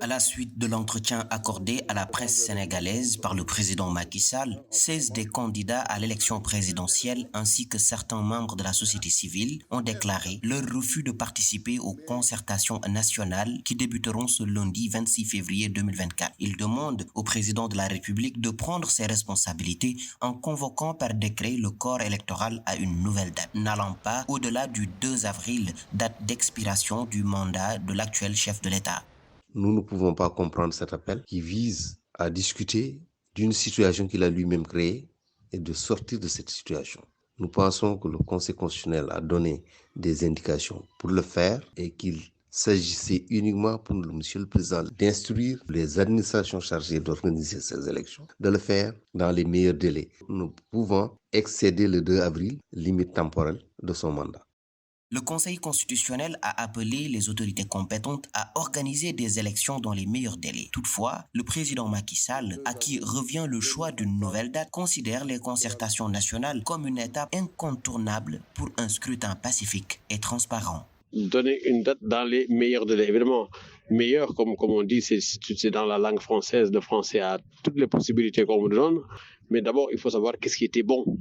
À la suite de l'entretien accordé à la presse sénégalaise par le président Macky Sall, 16 des candidats à l'élection présidentielle ainsi que certains membres de la société civile ont déclaré leur refus de participer aux concertations nationales qui débuteront ce lundi 26 février 2024. Ils demandent au président de la République de prendre ses responsabilités en convoquant par décret le corps électoral à une nouvelle date, n'allant pas au-delà du 2 avril, date d'expiration du mandat de l'actuel chef de l'État. Nous ne pouvons pas comprendre cet appel qui vise à discuter d'une situation qu'il a lui-même créée et de sortir de cette situation. Nous pensons que le Conseil constitutionnel a donné des indications pour le faire et qu'il s'agissait uniquement pour Monsieur le Président d'instruire les administrations chargées d'organiser ces élections, de le faire dans les meilleurs délais. Nous pouvons excéder le 2 avril, limite temporelle de son mandat. Le Conseil constitutionnel a appelé les autorités compétentes à organiser des élections dans les meilleurs délais. Toutefois, le président Macky Sall, à qui revient le choix d'une nouvelle date, considère les concertations nationales comme une étape incontournable pour un scrutin pacifique et transparent. Donner une date dans les meilleurs délais, évidemment. Meilleur, comme on dit, c'est dans la langue française. Le français a toutes les possibilités qu'on vous donne. Mais d'abord, il faut savoir qu'est-ce qui était bon.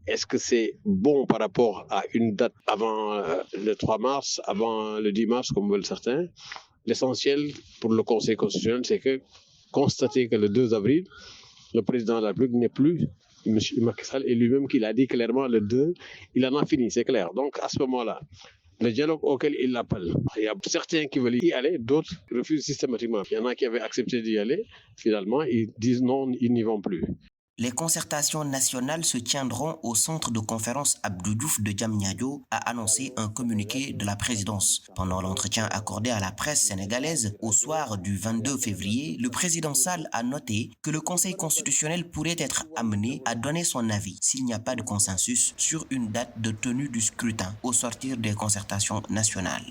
Est-ce que c'est bon par rapport à une date avant le 3 mars, avant le 10 mars, comme veulent certains? L'essentiel pour le Conseil constitutionnel, c'est que constater que le 2 avril, le président de la République n'est plus M. Macky Sall et lui-même qu'il a dit clairement le 2, il en a fini, c'est clair. Donc à ce moment-là, le dialogue auquel il l'appelle, il y a certains qui veulent y aller, d'autres refusent systématiquement. Il y en a qui avaient accepté d'y aller, finalement, ils disent non, ils n'y vont plus. Les concertations nationales se tiendront au centre de conférence Abdou Diouf de Diamniadio, a annoncé un communiqué de la présidence. Pendant l'entretien accordé à la presse sénégalaise au soir du 22 février, le président Sall a noté que le Conseil constitutionnel pourrait être amené à donner son avis s'il n'y a pas de consensus sur une date de tenue du scrutin au sortir des concertations nationales.